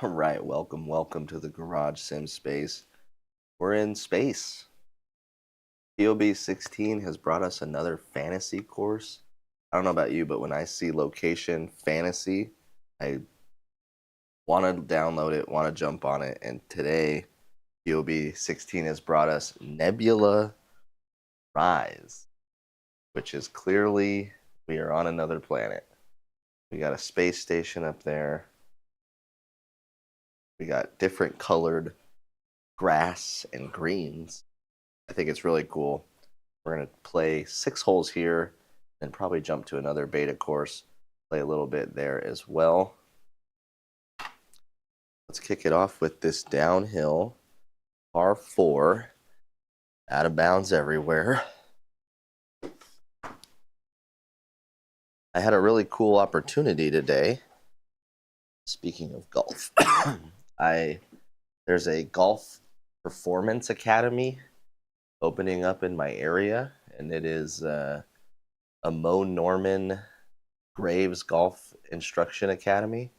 All right, welcome to the Garage Sim space. We're in space. POB 16 has brought us another fantasy course. I don't know about you, but when I see location fantasy, I want to download it, want to jump on it. And today, POB 16 has brought us Nebula Rise, which is clearly we are on another planet. We got a space station up there. We got different colored grass and greens. I think it's really cool. We're going to play 6 holes here, and probably jump to another beta course, play a little bit there as well. Let's kick it off with this downhill par 4, out of bounds everywhere. I had a really cool opportunity today. Speaking of golf, there's a golf performance academy opening up in my area, and it is a Mo Norman Graves Golf Instruction Academy.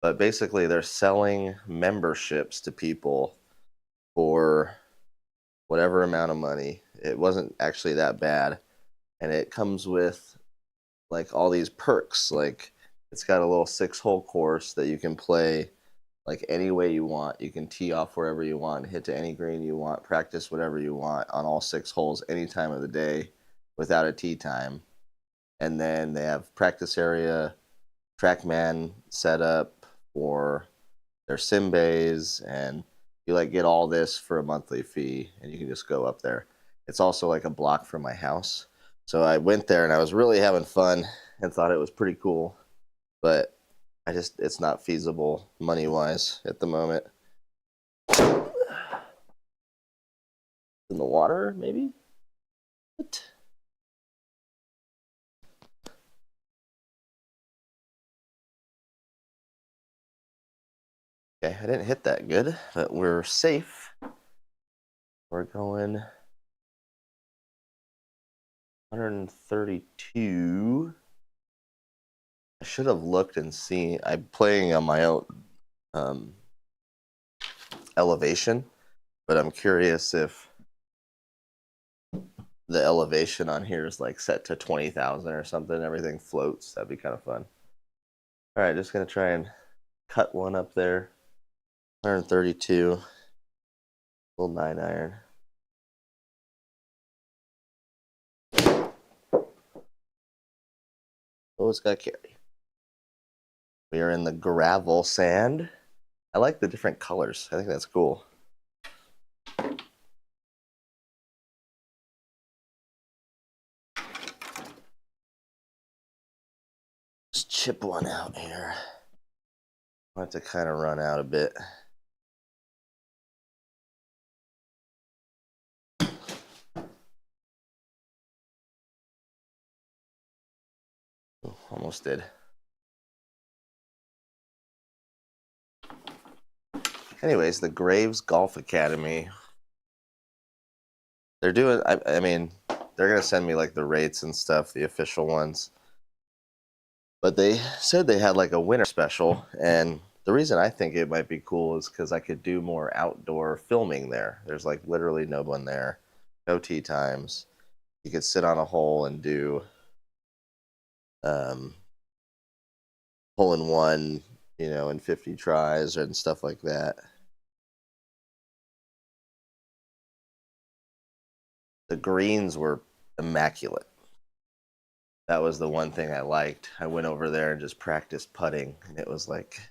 But basically, they're selling memberships to people for whatever amount of money. It wasn't actually that bad. And it comes with like all these perks. Like it's got a little 6-hole course that you can play like any way you want. You can tee off wherever you want, hit to any green you want, practice whatever you want on all 6 holes any time of the day without a tee time. And then they have practice area, TrackMan setup for their sim bays, and you like get all this for a monthly fee, and you can just go up there. It's also like a block from my house, so I went there and I was really having fun and thought it was pretty cool, but it's not feasible money wise at the moment. In the water, maybe. What? Okay, I didn't hit that good, but we're safe. We're going 132. I should have looked and seen. I'm playing on my own elevation, but I'm curious if the elevation on here is like set to 20,000 or something. Everything floats. That'd be kind of fun. All right, just gonna try and cut one up there. 132, little 9-iron. Oh, it's got carry. We are in the gravel sand. I like the different colors. I think that's cool. Just chip one out here. I want it to kind of run out a bit. Almost did. Anyways, the Graves Golf Academy. They're doing, I mean, they're going to send me like the rates and stuff, the official ones. But they said they had like a winter special. And the reason I think it might be cool is because I could do more outdoor filming there. There's like literally no one there, no tee times. You could sit on a hole and do hole in one, in 50 tries and stuff like that. The greens were immaculate. That was the one thing I liked. I went over there and just practiced putting, and it was like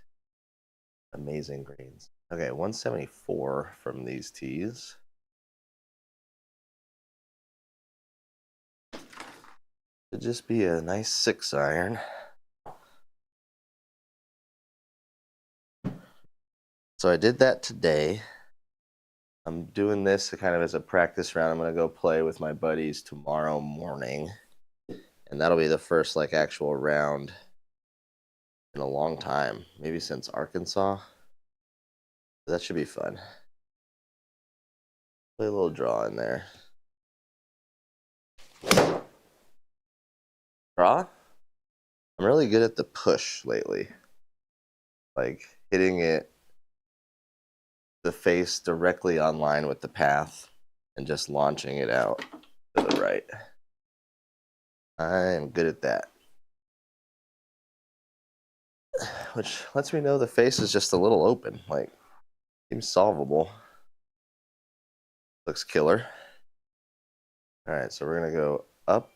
amazing greens. Okay, 174 from these tees. Could just be a nice 6-iron. So I did that today. I'm doing this kind of as a practice round. I'm going to go play with my buddies tomorrow morning. And that'll be the first like actual round in a long time, maybe since Arkansas. But that should be fun. Play a little draw in there. Draw? I'm really good at the push lately. Like hitting it the face directly on line with the path and just launching it out to the right. I'm good at that. Which lets me know the face is just a little open. Like, seems solvable. Looks killer. Alright, so we're going to go up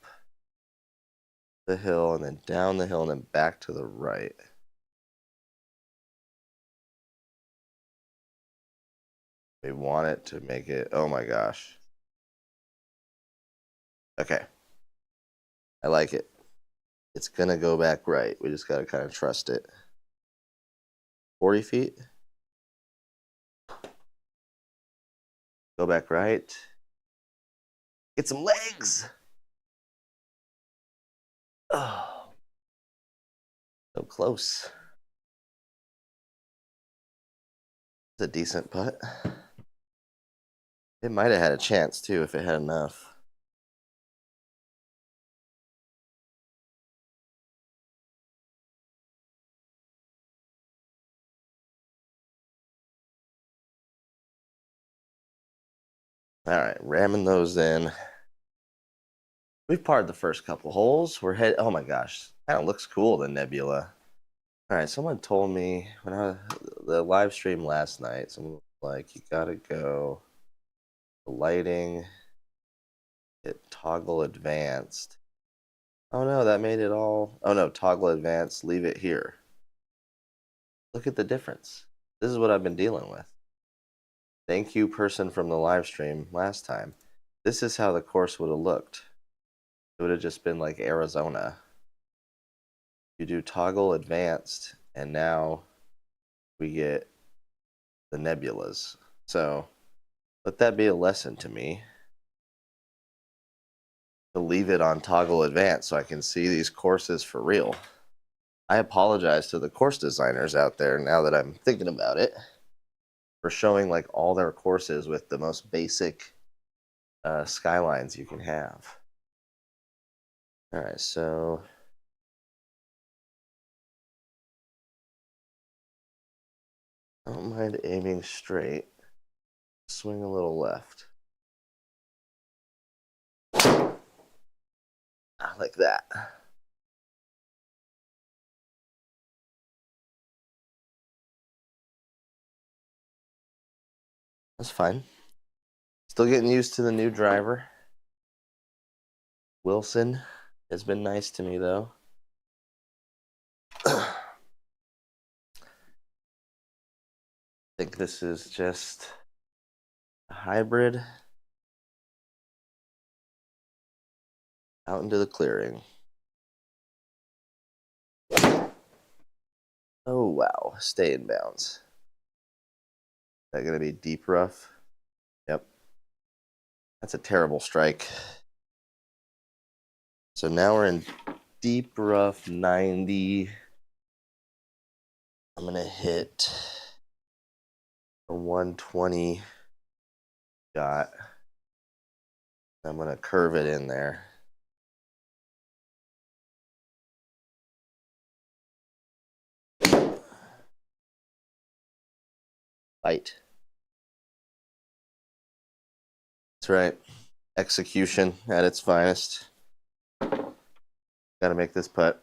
the hill and then down the hill and then back to the right. We want it to make it, oh my gosh. Okay. I like it. It's gonna go back right. We just gotta kind of trust it. 40 feet. Go back right. Get some legs. Oh, so close. It's a decent putt. It might have had a chance too if it had enough. All right, ramming those in. We've parred the first couple holes. We're head. Oh my gosh, kind of looks cool, the Nebula. All right, someone told me when I the live stream last night. Someone was like, "You gotta go the lighting, hit toggle advanced." Oh no, that made it all. Oh no, toggle advanced. Leave it here. Look at the difference. This is what I've been dealing with. Thank you, person from the live stream last time. This is how the course would have looked. It would have just been like Arizona. You do toggle advanced, and now we get the nebulas. So let that be a lesson to me to leave it on toggle advanced so I can see these courses for real. I apologize to the course designers out there now that I'm thinking about it for showing like all their courses with the most basic skylines you can have. All right, so I don't mind aiming straight. Swing a little left. Like that. That's fine. Still getting used to the new driver. Wilson has been nice to me though. I think this is just a hybrid out into the clearing. Oh wow, stay in bounds. Is that gonna be deep rough? Yep. That's a terrible strike. So now we're in deep rough 90. I'm gonna hit a 120 shot. I'm gonna curve it in there. Fight. That's right. Execution at its finest. Gotta make this putt.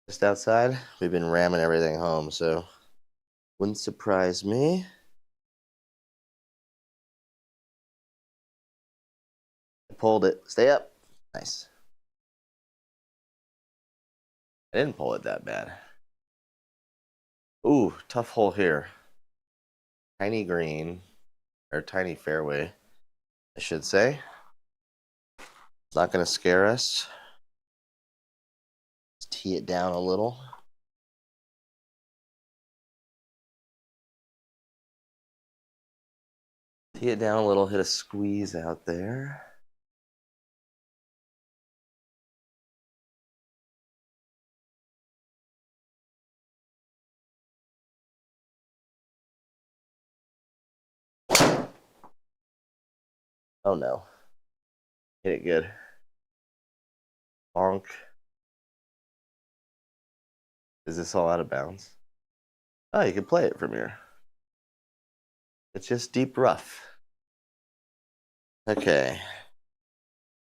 Just outside. We've been ramming everything home, so wouldn't surprise me. I pulled it. Stay up. Nice. I didn't pull it that bad. Ooh, tough hole here. Tiny green, or tiny fairway, I should say. It's not going to scare us. Let's tee it down a little. Tee it down a little, hit a squeeze out there. Oh no. Hit it good. Bonk. Is this all out of bounds? Oh, you can play it from here. It's just deep rough. Okay.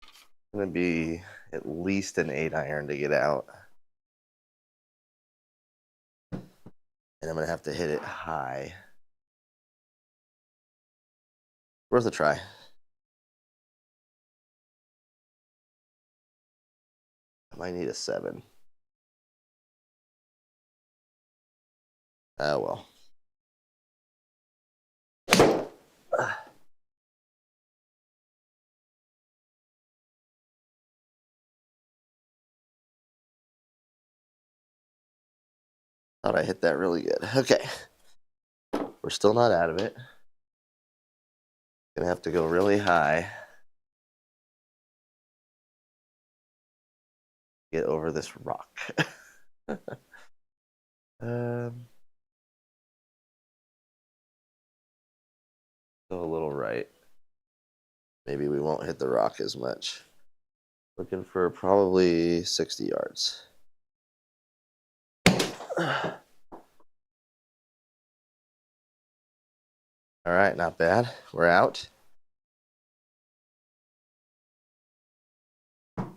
It's gonna be at least an 8-iron to get out. And I'm gonna have to hit it high. Worth a try. I might need a 7. Oh well. Thought I hit that really good. Okay. We're still not out of it. Gonna have to go really high. Get over this rock. um, go a little right. Maybe we won't hit the rock as much. Looking for probably 60 yards. All right, not bad. We're out.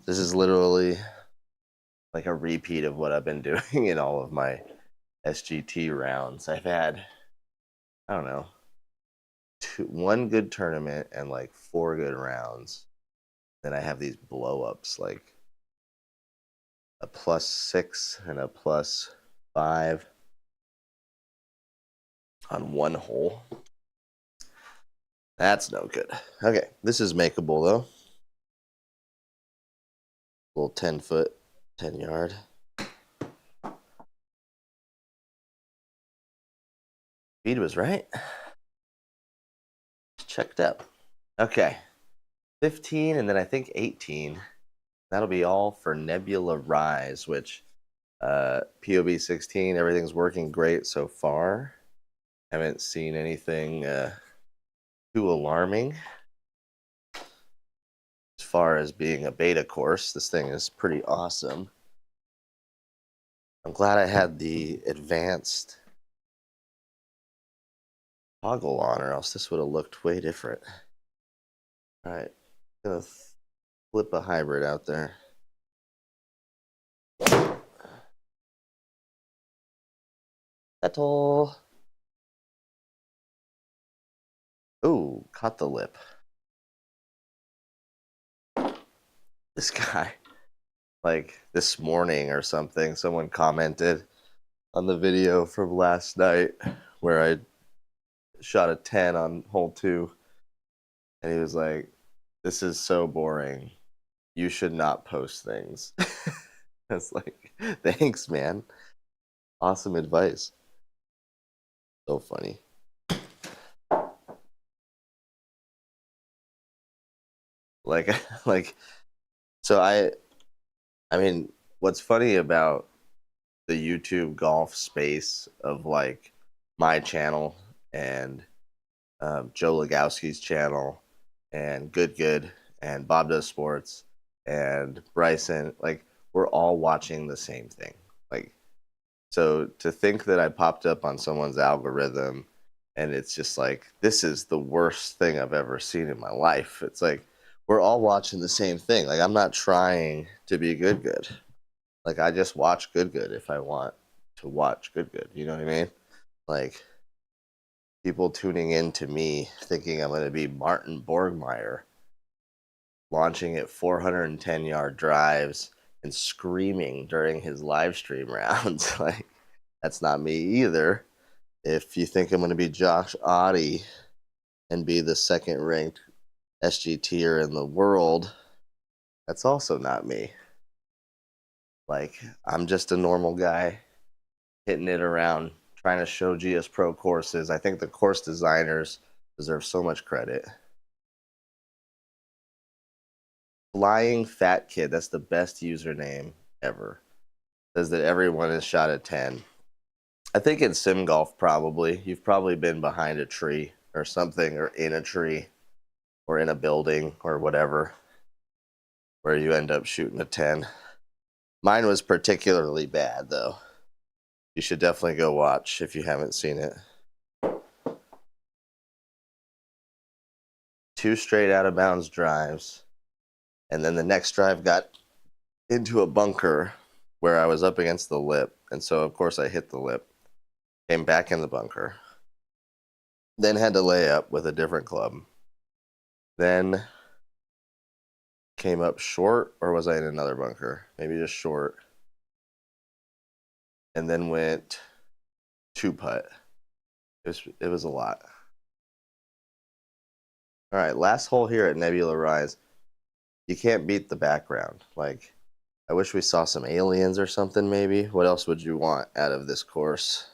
This is literally like a repeat of what I've been doing in all of my SGT rounds. I've had, I don't know, one good tournament and like 4 good rounds. Then I have these blow ups like a +6 and a +5 on one hole. That's no good. Okay, this is makeable though. Little 10-foot, 10-yard. Speed was right. Checked up. Okay, 15 and then I think 18. That'll be all for Nebula Rise, which POB 16, everything's working great so far. Haven't seen anything too alarming. As far as being a beta course, this thing is pretty awesome. I'm glad I had the advanced toggle on, or else this would have looked way different. All right, gonna flip a hybrid out there. Settle. Ooh, caught the lip. This guy, like this morning or something, someone commented on the video from last night where I shot a 10 on hole 2, and he was like, "This is so boring. You should not post things." I was like, "Thanks, man. Awesome advice." So funny. Like, like, so I mean, what's funny about the YouTube golf space of like my channel and Joe Legowski's channel and Good and Bob Does Sports and Bryson, like we're all watching the same thing. Like, so to think that I popped up on someone's algorithm and it's just like, this is the worst thing I've ever seen in my life. It's like, we're all watching the same thing. Like, I'm not trying to be good. Like, I just watch good if I want to watch good. You know what I mean? Like, people tuning in to me thinking I'm going to be Martin Borgmeyer, launching at 410-yard drives and screaming during his live stream rounds. Like, that's not me either. If you think I'm going to be Josh Oddie and be the second ranked SGTer in the world, that's also not me. Like, I'm just a normal guy hitting it around, trying to show GSPRO courses. I think the course designers deserve so much credit. Flying Fat Kid, that's the best username ever. Says that everyone is shot at 10. I think in sim golf, probably. You've probably been behind a tree or something, or in a tree. or in a building or whatever, where you end up shooting a 10. Mine was particularly bad, though. You should definitely go watch if you haven't seen it. 2 straight out of bounds drives, and then the next drive got into a bunker where I was up against the lip, and so of course I hit the lip, came back in the bunker, then had to lay up with a different club, then came up short, or was I in another bunker? Maybe just short, and then went 2-putt. It was a lot. All right, last hole here at Nebula Rise. You can't beat the background. Like, I wish we saw some aliens or something, maybe. What else would you want out of this course?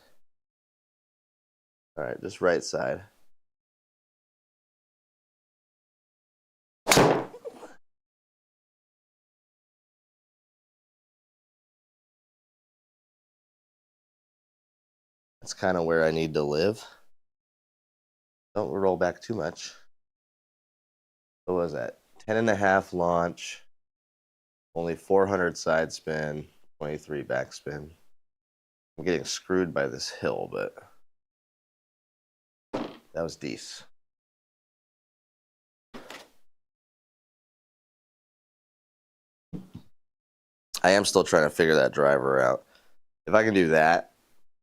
All right, just right side. That's kind of where I need to live. Don't roll back too much. What was that? 10.5 launch, only 400 side spin, 23 backspin. I'm getting screwed by this hill, but that was decent. I am still trying to figure that driver out. If I can do that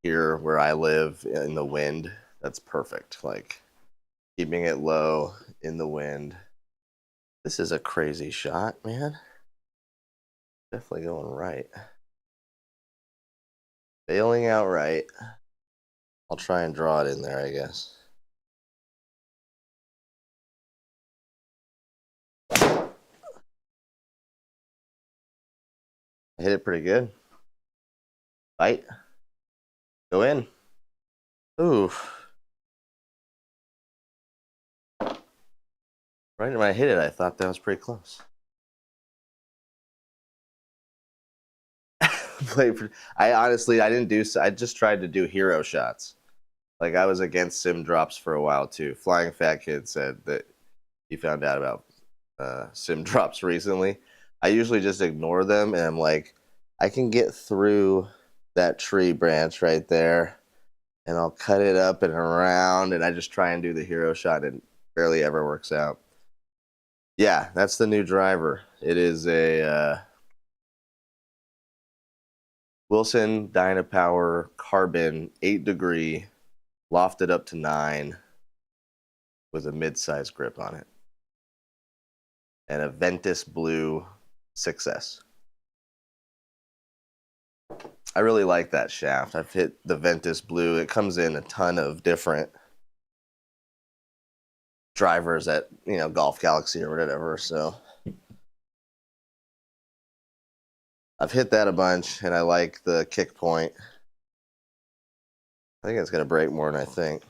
here where I live in the wind, that's perfect. Like, keeping it low in the wind. This is a crazy shot, man. Definitely going right. Failing out right. I'll try and draw it in there, I guess. I hit it pretty good. Bite. Go in. Ooh. Right when I hit it, I thought that was pretty close. I honestly, I didn't do, I just tried to do hero shots. Like, I was against sim drops for a while too. Flying Fat Kid said that he found out about sim drops recently. I usually just ignore them, and I'm like, I can get through that tree branch right there, and I'll cut it up and around, and I just try and do the hero shot, and it barely ever works out. Yeah, that's the new driver. It is a Wilson Dynapower Carbon 8-degree, lofted up to 9, with a mid-size grip on it, and a Ventus Blue 6S. I really like that shaft. I've hit the Ventus Blue. It comes in a ton of different drivers at, Golf Galaxy or whatever. So I've hit that a bunch, and I like the kick point. I think it's going to break more than I think.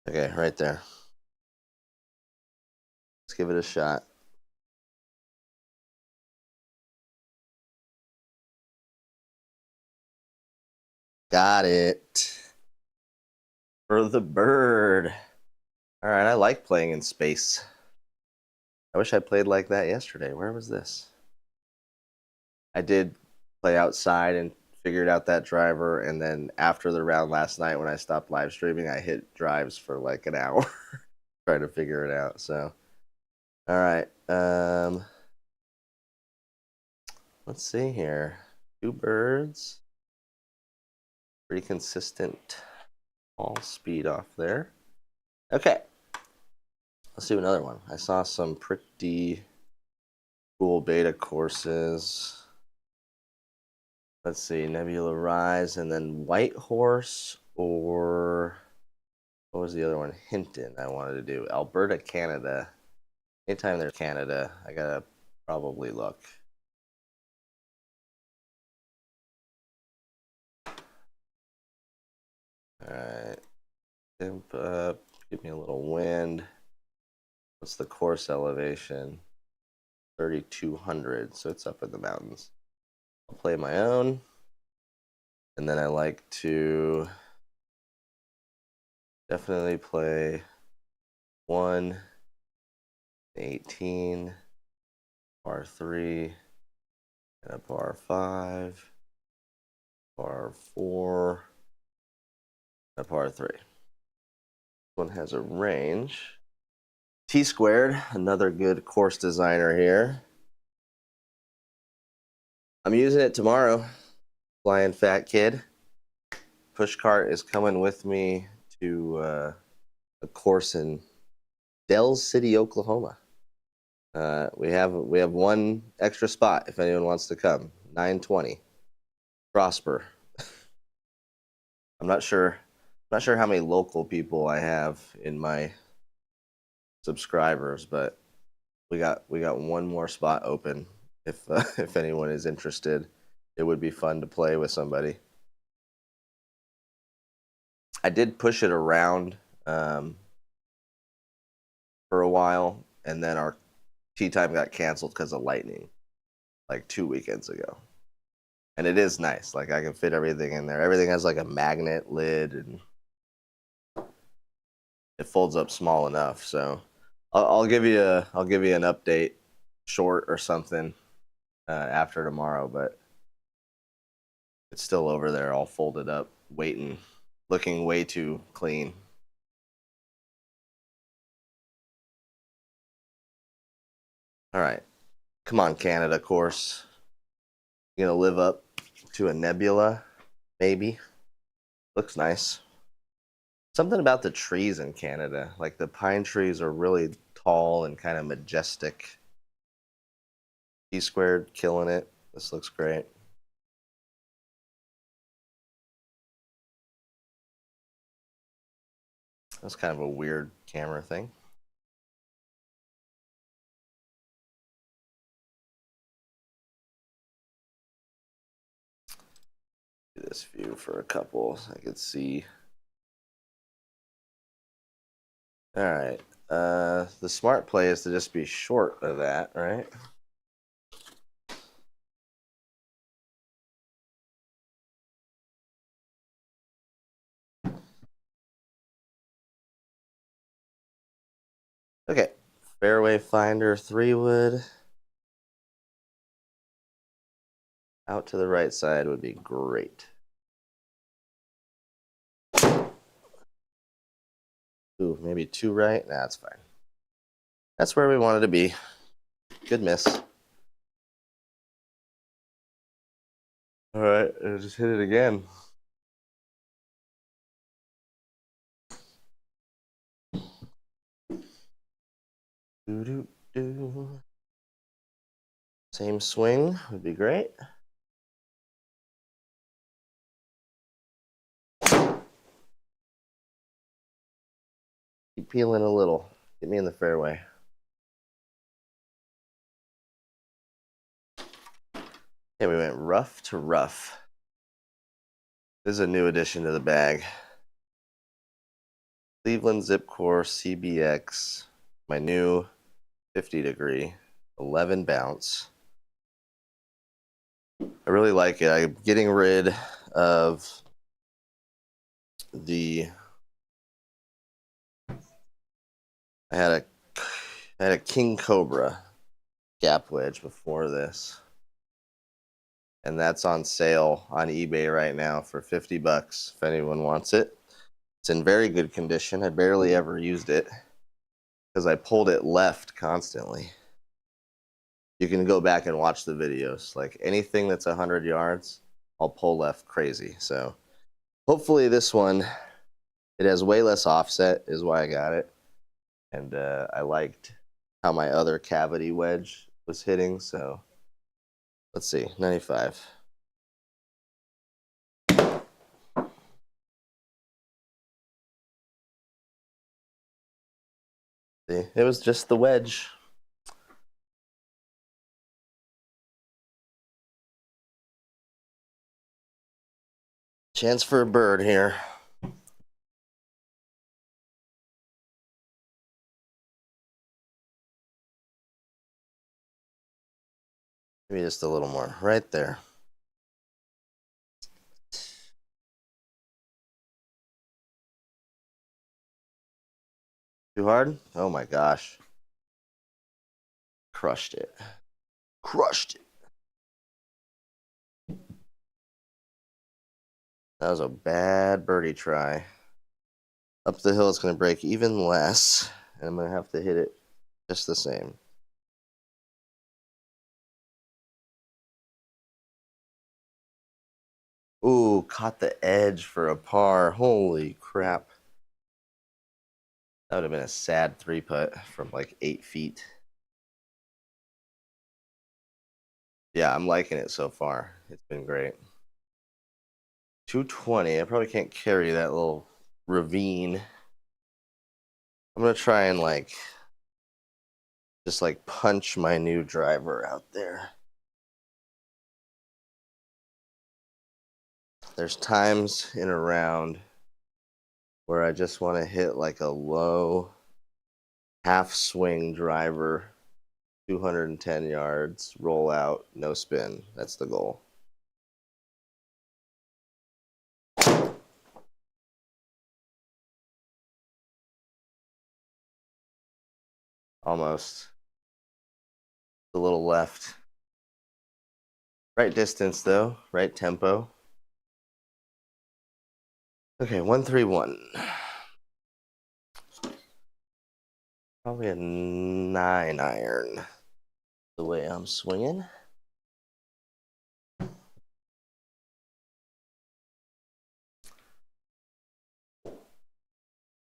Okay, right there. Let's give it a shot. Got it. For the bird. All right, I like playing in space. I wish I played like that yesterday. Where was this? I did play outside and figured out that driver, and then after the round last night when I stopped live streaming, I hit drives for like an hour trying to figure it out. So, all right. Let's see here. 2 birds. Pretty consistent all speed off there. Okay. Let's do another one. I saw some pretty cool beta courses. Let's see, Nebula Rise, and then White Horse, or what was the other one? Hinton I wanted to do. Alberta, Canada. Anytime there's Canada, I gotta probably look. Alright. Dimp up. Give me a little wind. What's the course elevation? 3,200, so it's up in the mountains. I'll play my own. And then I like to Definitely play 1, 18, par 3, and a par 5, par 4, and a par 3. This one has a range. T squared, another good course designer here. I'm using it tomorrow. Flying Fat Kid. Pushcart is coming with me to a course in Dells City, Oklahoma. We have one extra spot if anyone wants to come. 920. Prosper. I'm not sure how many local people I have in my subscribers, but we got one more spot open. If anyone is interested, it would be fun to play with somebody. I did push it around for a while, and then our tee time got canceled because of lightning, like 2 weekends ago. And it is nice. Like I can fit everything in there. Everything has like a magnet lid, and it folds up small enough. So I'll give you an update, short or something, after tomorrow. But it's still over there, all folded up, waiting, looking way too clean. All right, come on, Canada course. You gonna live up to a Nebula? Maybe. Looks nice. Something about the trees in Canada, like the pine trees are really tall and kind of majestic. T squared, killing it. This looks great. That's kind of a weird camera thing. Do this view for a couple so I could see. All right. The smart play is to just be short of that, right? Okay. Fairway finder 3-wood. Out to the right side would be great. Ooh, maybe 2 right? Nah, that's fine. That's where we wanted to be. Good miss. All right, just hit it again. Doo-doo-doo. Same swing would be great. Keep peeling a little. Get me in the fairway. Okay, we went rough to rough. This is a new addition to the bag. Cleveland Zip Core CBX, my new 50 degree, 11 bounce. I really like it. I'm getting rid of the, I had a King Cobra gap wedge before this, and that's on sale on eBay right now for $50 if anyone wants it. It's in very good condition. I barely ever used it because I pulled it left constantly. You can go back and watch the videos. Like anything that's 100 yards, I'll pull left crazy. So hopefully this one, it has way less offset is why I got it. And I liked how my other cavity wedge was hitting. So let's see, 95. See, it was just the wedge. Chance for a bird here. Maybe just a little more, right there. Too hard? Oh my gosh. Crushed it. Crushed it. That was a bad birdie try. Up the hill, it's going to break even less, and I'm going to have to hit it just the same. Ooh, caught the edge for a par. Holy crap. That would have been a sad 3-putt from like 8 feet. Yeah, I'm liking it so far. It's been great. 220. I probably can't carry that little ravine. I'm going to try and just punch my new driver out there. There's times in a round where I just want to hit like a low half swing driver, 210 yards, roll out, no spin. That's the goal. Almost. A little left. Right distance though, right tempo. Okay, 131. Probably a 9 iron. The way I'm swinging.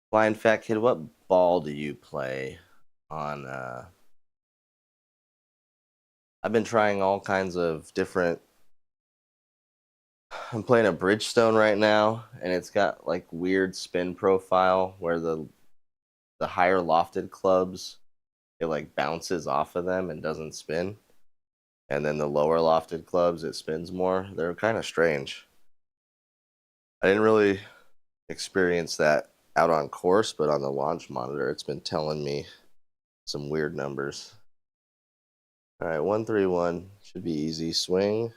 Blind Fat Kid, what ball do you play on? I've been trying all kinds of different. I'm playing a Bridgestone right now, and it's got like weird spin profile where the higher lofted clubs, it like bounces off of them and doesn't spin, and then the lower lofted clubs, it spins more. They're kind of strange. I didn't really experience that out on course, but on the launch monitor, it's been telling me some weird numbers. All right, 131 should be easy. Swing.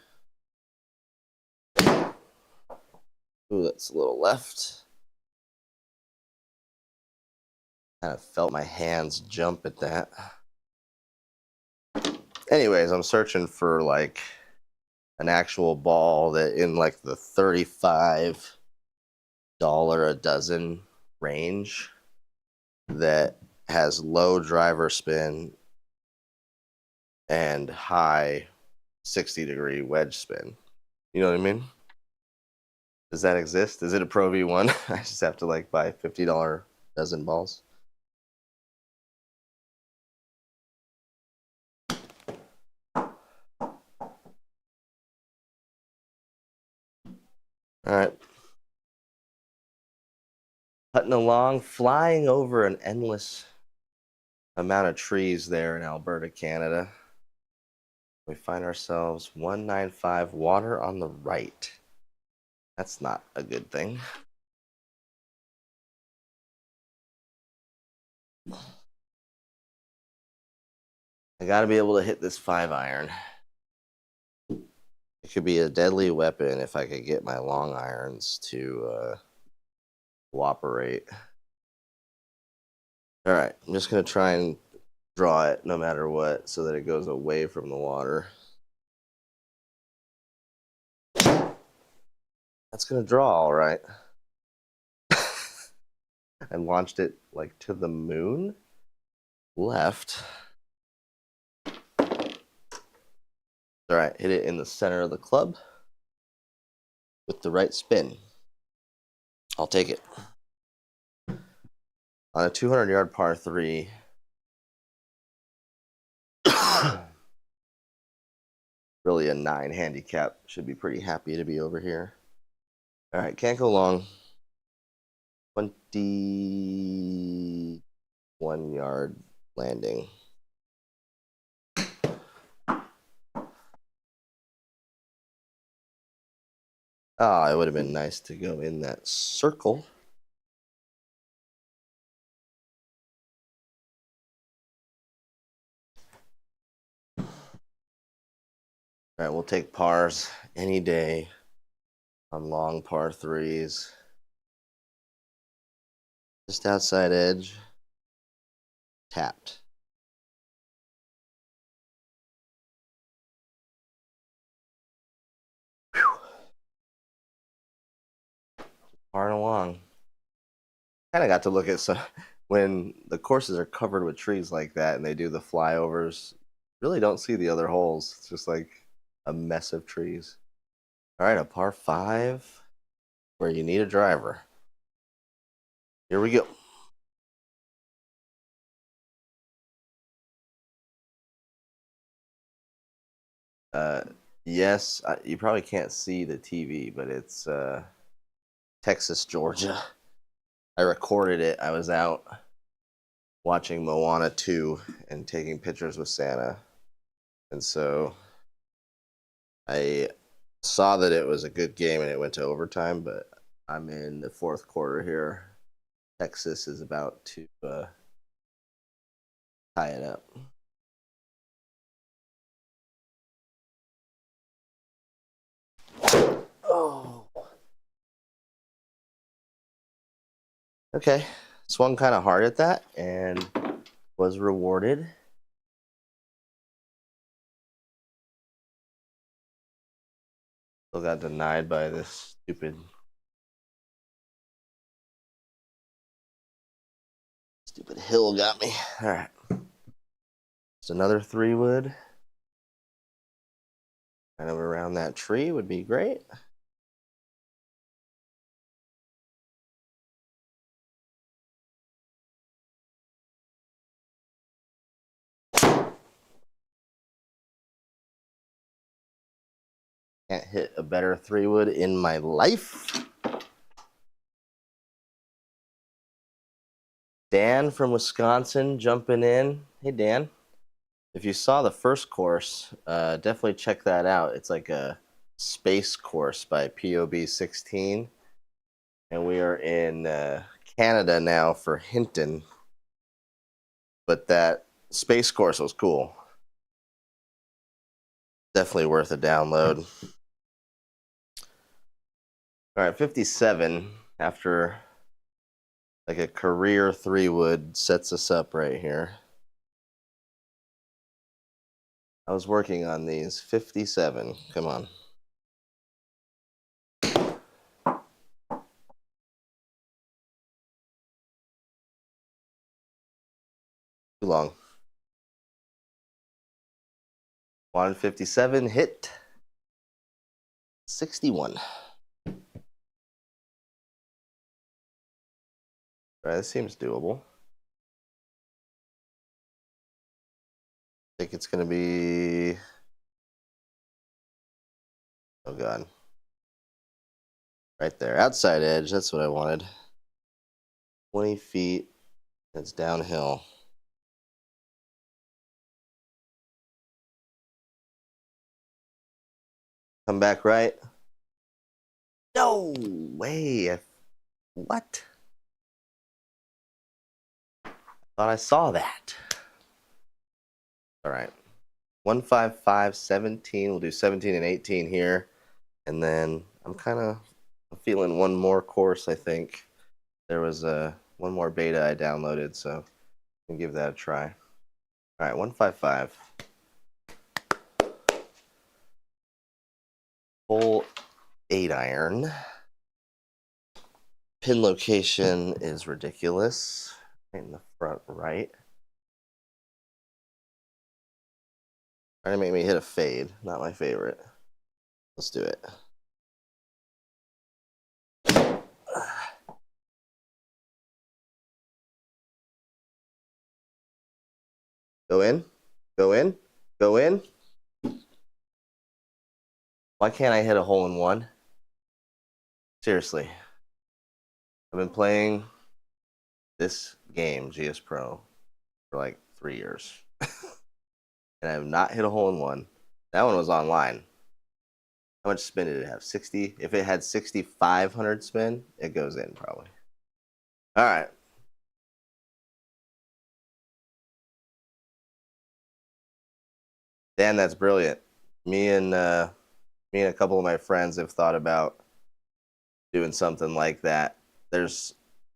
Ooh, that's a little left. Kind of felt my hands jump at that. Anyways, I'm searching for like an actual ball that in like the $35 a dozen range that has low driver spin and high 60-degree wedge spin. You know what I mean? Does that exist? Is it a Pro V1? I just have to like buy $50 dozen balls. All right. Putting along, flying over an endless amount of trees there in Alberta, Canada. We find ourselves 195 water on the right. That's not a good thing. I gotta be able to hit this 5 iron. It could be a deadly weapon if I could get my long irons to cooperate. All right, I'm just gonna try and draw it no matter what so that it goes away from the water. That's gonna draw all right. I launched it like to the moon. Left. All right, hit it in the center of the club with the right spin. I'll take it. On a 200-yard par 3. Really a 9 handicap. Should be pretty happy to be over here. All right, can't go long. 21-yard landing. Oh, it would have been nice to go in that circle. All right, we'll take pars any day on long par 3s. Just outside edge. tapped. Whew. Far and along. Kind of got to look at some when the courses are covered with trees like that and they do the flyovers. Really don't see the other holes. It's just like a mess of trees. All right, a par 5 where you need a driver. Here we go. Yes, you probably can't see the TV, but it's Texas, Georgia. I recorded it. I was out watching Moana 2 and taking pictures with Santa. And so I saw that it was a good game and it went to overtime, but I'm in the fourth quarter here. Texas is about to tie it up. Oh. Okay. Swung kind of hard at that and was rewarded. Still got denied by this stupid hill got me. All right. Just another 3-wood. Kind of around that tree would be great. Can't hit a better 3-wood in my life. Dan from Wisconsin jumping in. Hey, Dan. If you saw the first course, definitely check that out. It's like a space course by POB 16. And we are in Canada now for Hinton. But that space course was cool. Definitely worth a download. All right, 57 after like a career 3-wood sets us up right here. I was working on these. 57. Come on. Too long. 157 hit. 61. All right, this seems doable. I think it's going to be... Oh, God. Right there. Outside edge. That's what I wanted. 20 feet. It's downhill. Come back right. No way. What? Thought I saw that. All right. 155, 17. We'll do 17 and 18 here. And then I'm kind of feeling one more course, I think. There was one more beta I downloaded, so I can give that a try. All right, 155. Full 8-iron. Pin location is ridiculous. Right in the front right. Trying to make me hit a fade. Not my favorite. Let's do it. Go in. Go in. Go in. Why can't I hit a hole in one? Seriously. I've been playing this game, GSPRO, for like 3 years. And I have not hit a hole in one. That one was online. How much spin did it have? 60? If it had 6,500 spin, it goes in probably. All right. Dan, that's brilliant. Me and a couple of my friends have thought about doing something like that. There's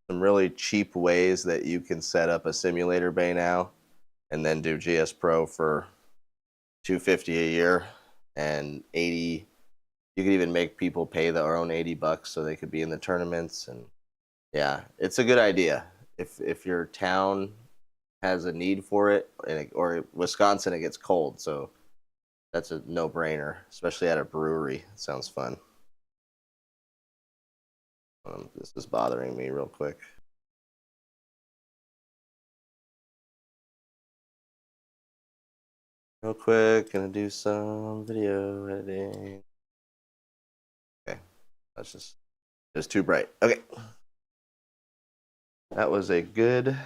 some really cheap ways that you can set up a simulator bay now and then do GSPRO for $250 a year and 80. You could even make people pay their own $80 so they could be in the tournaments. And yeah, it's a good idea. If your town has a need for it, or Wisconsin, it gets cold, so that's a no-brainer, especially at a brewery. It sounds fun. This is bothering me real quick. Real quick, gonna do some video editing. Okay, that's just too bright. Okay, that was a good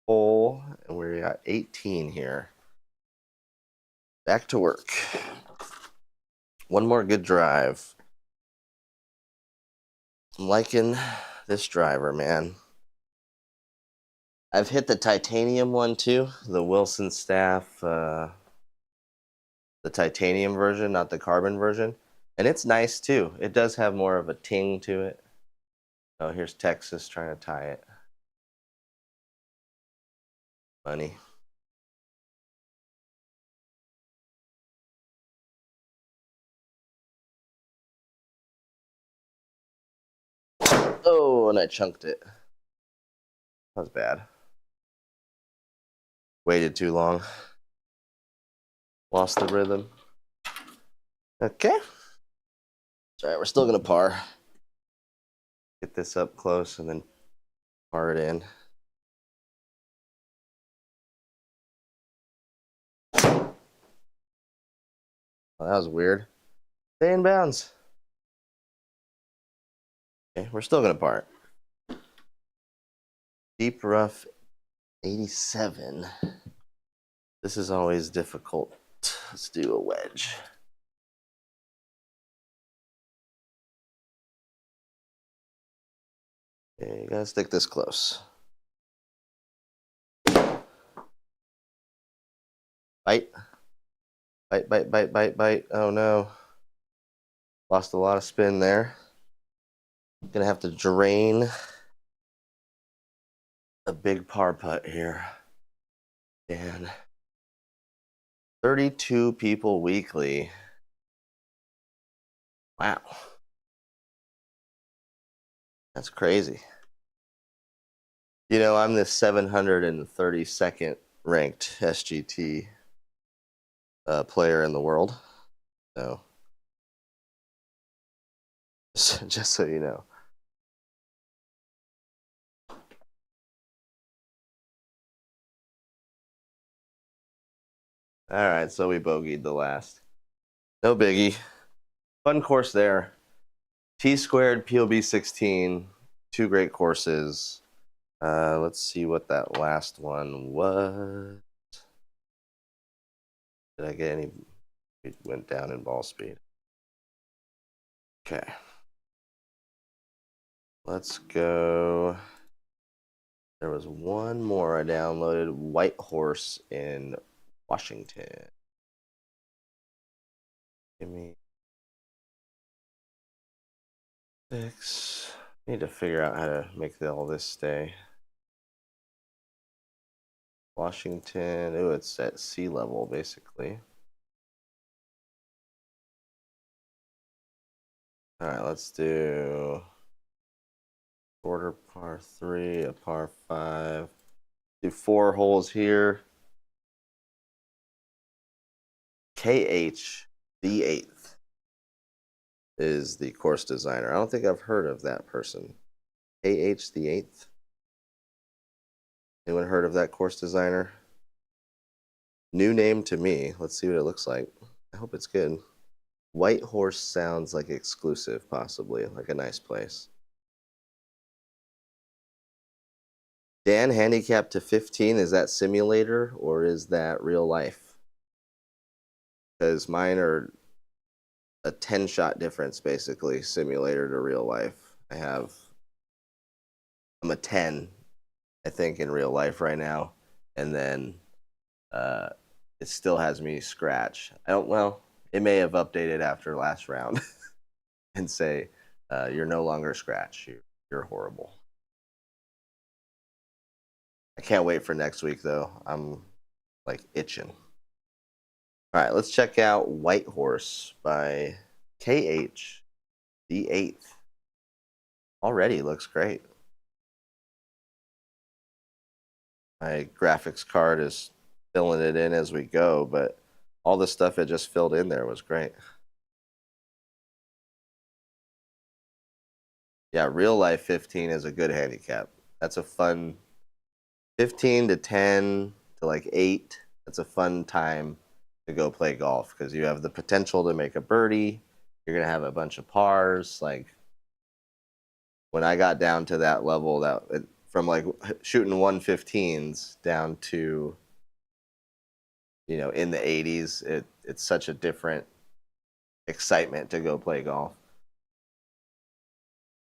hole, and we're at 18 here. Back to work. One more good drive. I'm liking this driver, man. I've hit the titanium one too, the Wilson Staff, the titanium version, not the carbon version. And it's nice too. It does have more of a ting to it. Oh, here's Texas trying to tie it. Funny. Oh, and I chunked it. That was bad. Waited too long. Lost the rhythm. Okay. All right, we're still gonna par. Get this up close and then par it in. Oh, that was weird. Stay in bounds. Okay, we're still gonna par it. Deep rough 87. This is always difficult. Let's do a wedge. Okay, you gotta stick this close. Bite. Bite, bite, bite, bite, bite. Oh no. Lost a lot of spin there. Gonna have to drain a big par putt here. And 32 people weekly. Wow. That's crazy. You know, I'm the 732nd ranked SGT player in the world. So, just so you know. All right, so we bogeyed the last. No biggie. Fun course there. T squared, POB 16. Two great courses. Let's see what that last one was. Did I get any? It went down in ball speed. Okay. Let's go. There was one more I downloaded. White Horse in Washington. Give me 6. Need to figure out how to make all this stay. Washington. Oh, it's at sea level basically. All right, let's do quarter par 3, a par 5. Do 4 holes here. KH the 8th is the course designer. I don't think I've heard of that person. KH the 8th. Anyone heard of that course designer? New name to me. Let's see what it looks like. I hope it's good. White Horse sounds like exclusive, possibly, like a nice place. Dan, handicapped to 15, is that simulator or is that real life? Because mine are a 10-shot difference, basically, simulator to real life. I'm a 10, I think, in real life right now. And then it still has me scratch. Well, it may have updated after last round and say, you're no longer scratch. You're horrible. can't wait for next week though. I'm like itching. All right, let's check out White Horse by KH the 8th. Already looks great. My graphics card is filling it in as we go, but all the stuff it just filled in there was great. Yeah, real life 15 is a good handicap. That's a fun 15 to 10 to like 8. That's a fun time to go play golf because you have the potential to make a birdie. You're going to have a bunch of pars. Like when I got down to that level, from like shooting 115s down to, in the 80s, it's such a different excitement to go play golf.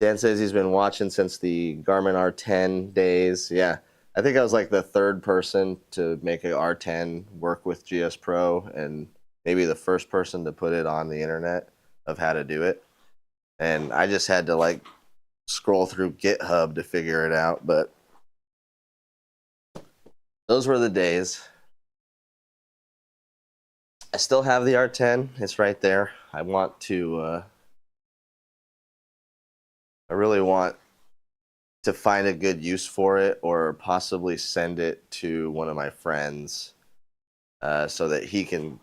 Dan says he's been watching since the Garmin R10 days. Yeah, I think I was like the third person to make an R10 work with GSPRO and maybe the first person to put it on the internet of how to do it. And I just had to like scroll through GitHub to figure it out. But those were the days. I still have the R10. It's right there. I really want to find a good use for it or possibly send it to one of my friends so that he can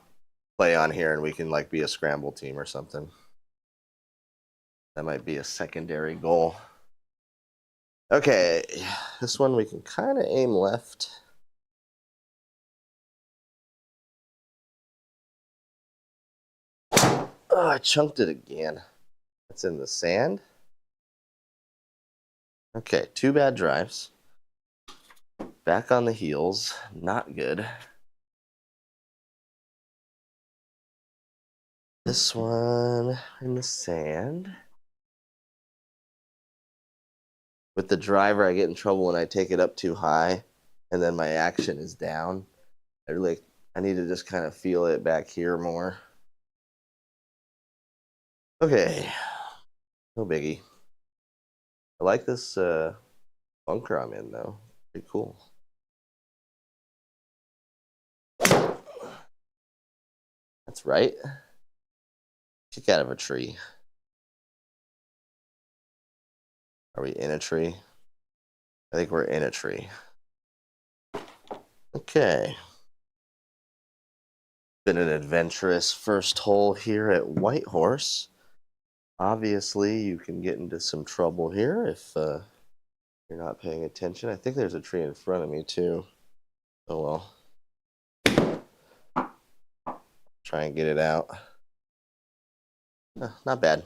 play on here and we can like be a scramble team or something. That might be a secondary goal. Okay, this one we can kind of aim left. Oh, I chunked it again. It's in the sand. Okay, 2 bad drives. Back on the heels. Not good. This one in the sand. With the driver, I get in trouble when I take it up too high and then my action is down. I need to just kind of feel it back here more. Okay, no biggie. I like this bunker I'm in though. Pretty cool. That's right. Kick out of a tree. Are we in a tree? I think we're in a tree. Okay. Been an adventurous first hole here at White Horse. Obviously, you can get into some trouble here if you're not paying attention. I think there's a tree in front of me too. Oh well. Try and get it out. Not bad.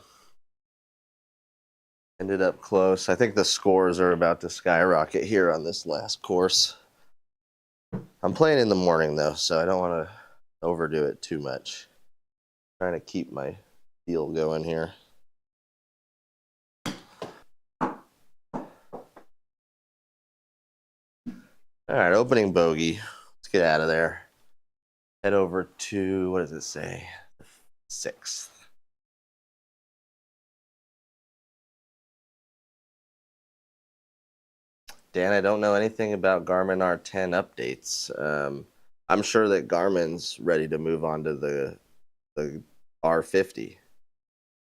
Ended up close. I think the scores are about to skyrocket here on this last course. I'm playing in the morning though, so I don't want to overdo it too much. Trying to keep my feel going here. All right, opening bogey. Let's get out of there. Head over to, what does it say? 6th. Dan, I don't know anything about Garmin R10 updates. I'm sure that Garmin's ready to move on to the R50.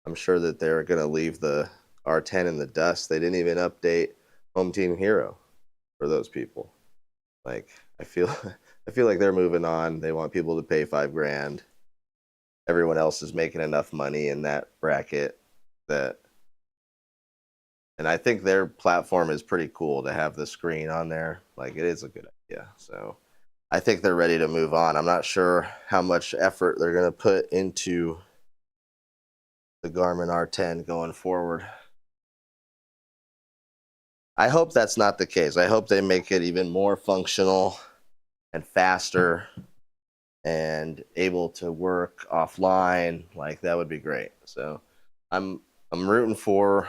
I'm sure that they're going to leave the R10 in the dust. They didn't even update Home Team Hero for those people. Like, I feel like they're moving on. They want people to pay $5,000. Everyone else is making enough money in that bracket that, and I think their platform is pretty cool to have the screen on there. Like, it is a good idea. So I think they're ready to move on. I'm not sure how much effort they're going to put into the Garmin R10 going forward. I hope that's not the case. I hope they make it even more functional and faster and able to work offline. Like, that would be great. So I'm rooting for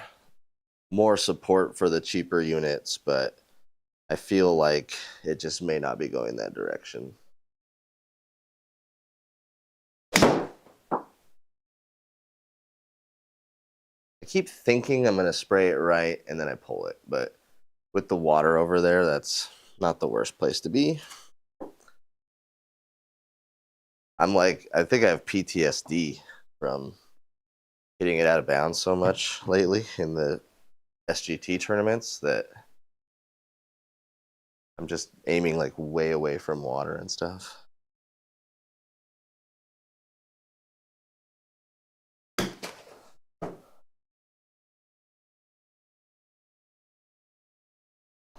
more support for the cheaper units, but I feel like it just may not be going that direction. I keep thinking I'm going to spray it right and then I pull it, but with the water over there, that's not the worst place to be. I'm like, I think I have PTSD from hitting it out of bounds so much lately in the SGT tournaments that I'm just aiming like way away from water and stuff.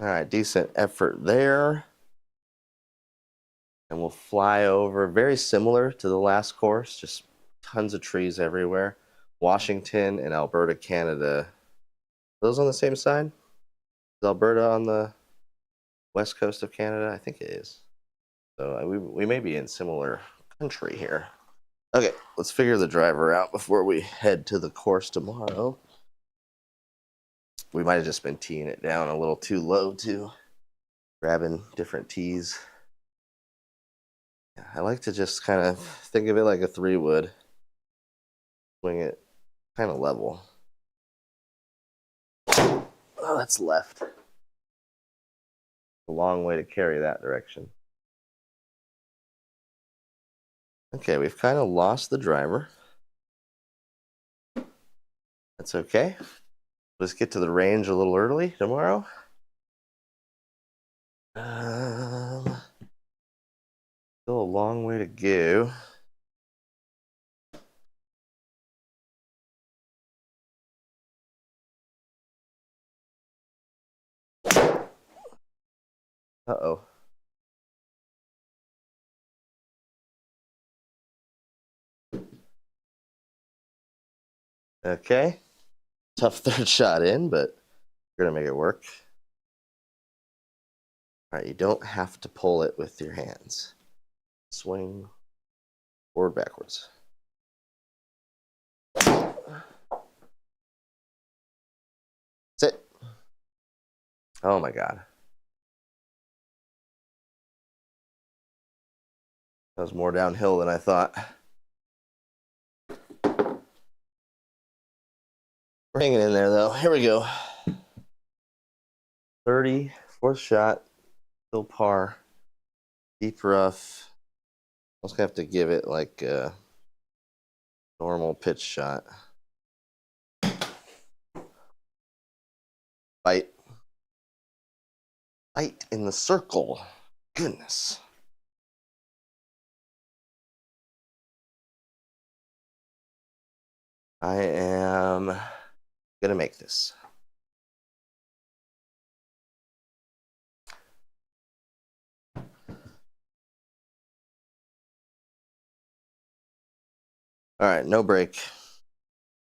All right, decent effort there. And we'll fly over, very similar to the last course, just tons of trees everywhere. Washington and Alberta, Canada. Are those on the same side? Is Alberta on the west coast of Canada? I think it is. So we may be in similar country here. Okay, let's figure the driver out before we head to the course tomorrow. We might have just been teeing it down a little too low too, grabbing different tees. I like to just kind of think of it like a 3 wood. Swing it kind of level. Oh, that's left. A long way to carry that direction. Okay, we've kind of lost the driver. That's okay. Let's get to the range a little early tomorrow. Still a long way to go. Uh-oh. Okay. Tough third shot in, but we're going to make it work. All right, you don't have to pull it with your hands. Swing forward, backwards. Sit. Oh my God. That was more downhill than I thought. We're hanging in there though. Here we go. 30, fourth shot, still par, deep rough. I was gonna have to give it like a normal pitch shot. Bite. Bite in the circle. Goodness. I am gonna make this. All right, no break.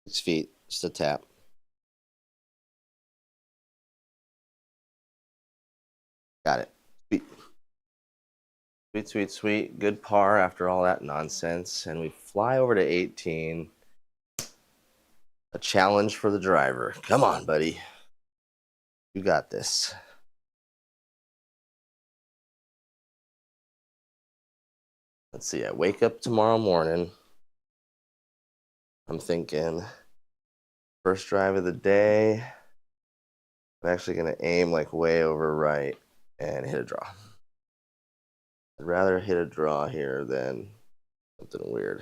6 feet, just a tap. Got it. Sweet. Sweet, sweet, sweet. Good par after all that nonsense. And we fly over to 18. A challenge for the driver. Come on, buddy. You got this. Let's see. I wake up tomorrow morning. I'm thinking first drive of the day. I'm actually going to aim like way over right and hit a draw. I'd rather hit a draw here than something weird.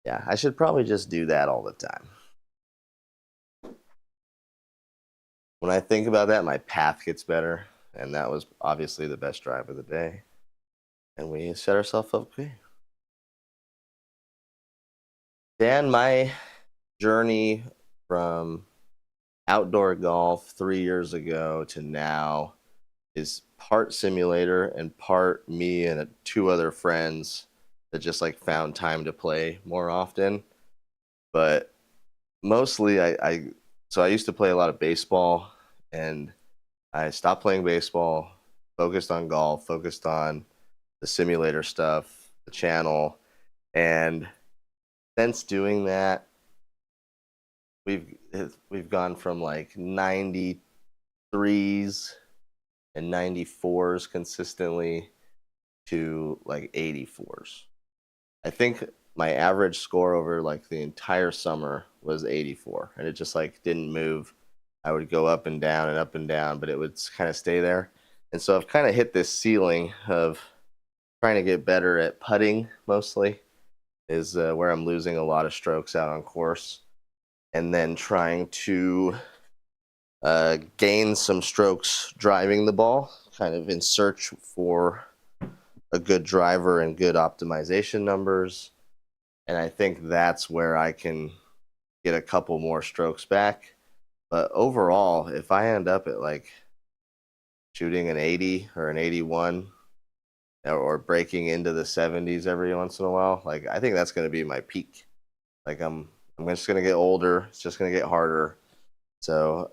Yeah, I should probably just do that all the time. When I think about that, my path gets better, and that was obviously the best drive of the day. And we set ourselves up okay. Dan, my journey from outdoor golf 3 years ago to now is part simulator and part me and 2 other friends that just like found time to play more often. But mostly I used to play a lot of baseball, and I stopped playing baseball, focused on golf, focused on the simulator stuff, the channel. And since doing that, we've gone from like 93s and 94s consistently to like 84s. I think my average score over like the entire summer was 84, and it just like didn't move. I would go up and down, but it would kind of stay there. And so I've kind of hit this ceiling of trying to get better at putting mostly is where I'm losing a lot of strokes out on course, and then trying to gain some strokes driving the ball, kind of in search for a good driver and good optimization numbers. And I think that's where I can get a couple more strokes back. But overall, if I end up at like shooting an 80 or an 81 or breaking into the 70s every once in a while, like I think that's going to be my peak. Like I'm just going to get older. It's just going to get harder. So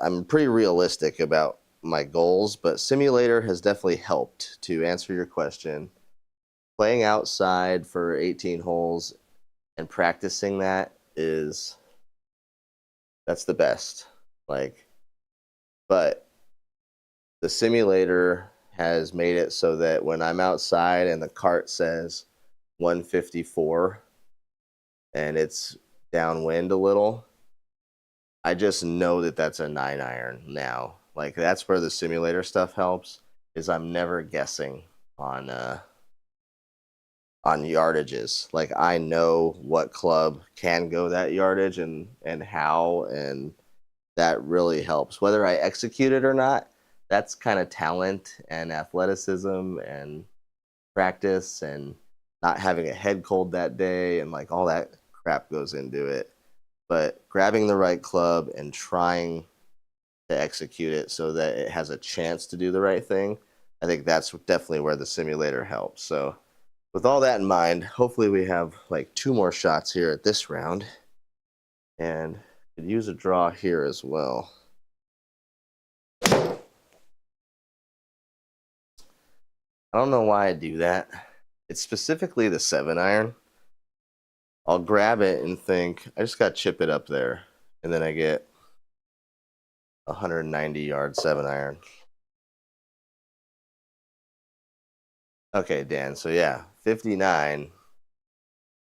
I'm pretty realistic about my goals, but simulator has definitely helped to answer your question. Playing outside for 18 holes and practicing that's the best. Like, but the simulator has made it so that when I'm outside and the cart says 154 and it's downwind a little, I just know that that's a 9-iron now. Like that's where the simulator stuff helps, is I'm never guessing on yardages. Like I know what club can go that yardage and how, and that really helps. Whether I execute it or not, that's kind of talent and athleticism and practice and not having a head cold that day and like all that crap goes into it. But grabbing the right club and trying to execute it so that it has a chance to do the right thing, I think that's definitely where the simulator helps. So with all that in mind, hopefully we have like 2 more shots here at this round, and could use a draw here as well. I don't know why I do that. It's specifically the 7-iron. I'll grab it and think, I just got to chip it up there, and then I get 190-yard 7-iron. Okay, Dan, so yeah, 59.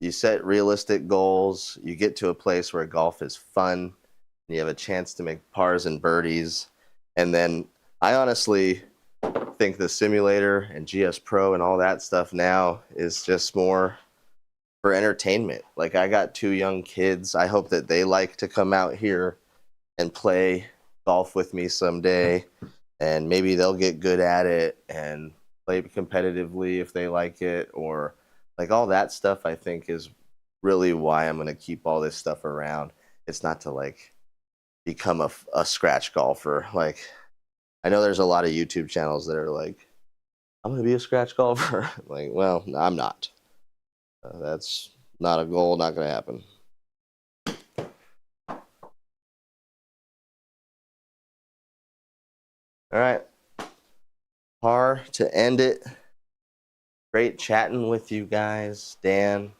You set realistic goals. You get to a place where golf is fun, and you have a chance to make pars and birdies. And then I honestly think the simulator and GSPRO and all that stuff now is just more for entertainment. Like I got 2 young kids. I hope that they like to come out here and play golf with me someday, and maybe they'll get good at it and play competitively if they like it, or like all that stuff. I think is really why I'm going to keep all this stuff around. It's not to like become a scratch golfer. Like I know there's a lot of YouTube channels that are like, I'm going to be a scratch golfer. Like, well, no, I'm not. That's not a goal, not going to happen. All right. Par to end it. Great chatting with you guys. Dan,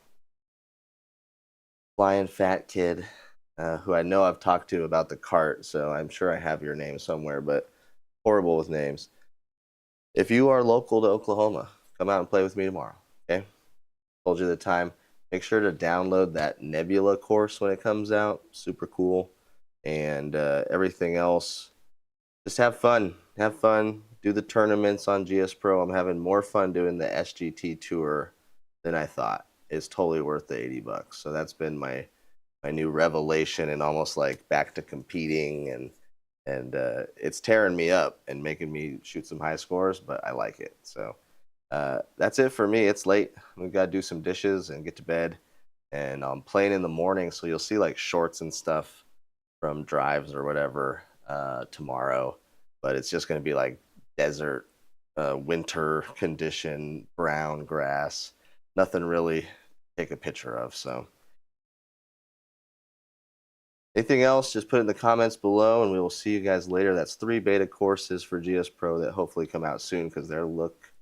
Flying Fat Kid, who I know I've talked to about the cart, so I'm sure I have your name somewhere, but horrible with names. If you are local to Oklahoma, come out and play with me tomorrow, okay? Told you the time. Make sure to download that Nebula course when it comes out. Super cool. And everything else, just have fun. Have fun. Do the tournaments on GSPRO. I'm having more fun doing the SGT tour than I thought. It's totally worth the $80. So that's been my new revelation, and almost like back to competing, and it's tearing me up and making me shoot some high scores, but I like it. So that's it for me. It's late. We've got to do some dishes and get to bed, and I'm playing in the morning, so you'll see like shorts and stuff from drives or whatever tomorrow, but it's just going to be like desert, winter condition, brown grass, nothing really to take a picture of. So anything else, just put it in the comments below, and we will see you guys later. That's 3 beta courses for GSPRO that hopefully come out soon, because they look